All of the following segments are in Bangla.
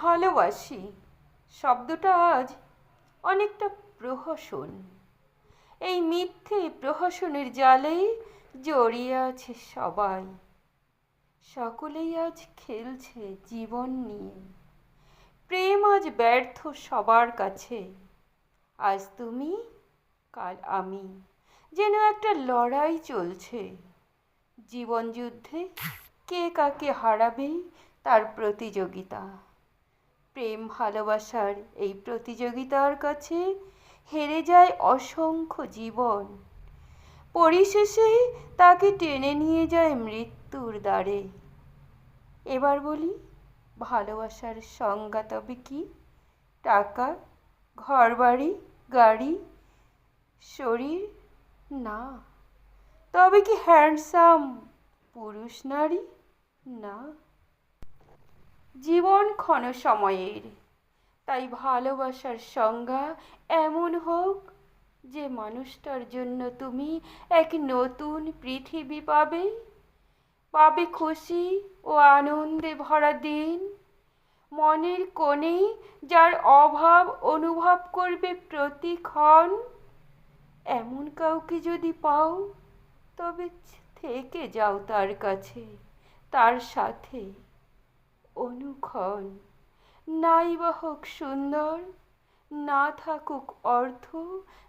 ভালোবাসি শব্দটা আজ অনেকটা প্রহসন। এই মিথ্যে প্রহসনের জালে জড়িয়ে আছে সবাই। সকলেই আজ খেলছে জীবন নিয়ে। প্রেম আজ ব্যর্থ সবার কাছে। আজ তুমি, কাল আমি, যেন একটা লড়াই চলছে। জীবন যুদ্ধে কে কাকে হারাবে তার প্রতিযোগিতা। প্রেম ভালোবাসার এই প্রতিযোগিতার কাছে হেরে যায় অসংখ্য জীবন। পরিশেষে তাকে টেনে নিয়ে যায় মৃত্যুর দ্বারে। এবার বলি, ভালোবাসার সংজ্ঞা তবে কি? টাকা, ঘরবাড়ি, গাড়ি, শরীর? না। তবে কি হ্যান্ডসাম পুরুষ নারী? না। জীবন ক্ষণ সময়ের। তাই ভালোবাসার সংজ্ঞা এমন হোক যে মানুষটার জন্য তুমি এক নতুন পৃথিবী পাবে। পাবে খুশি ও আনন্দে ভরা দিন। মনের কোণে যার অভাব অনুভব করবে প্রতিক্ষণ। এমন কাউকে যদি পাও, তবে থেকে যাও তার কাছে, তার সাথে অনুক্ষণ। নাই বা হোক সুন্দর, না থাকুক অর্থ,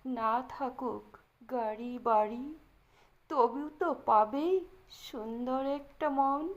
না থাকুক গাড়ি বাড়ি, তবু তো পাবে সুন্দর একটা মন।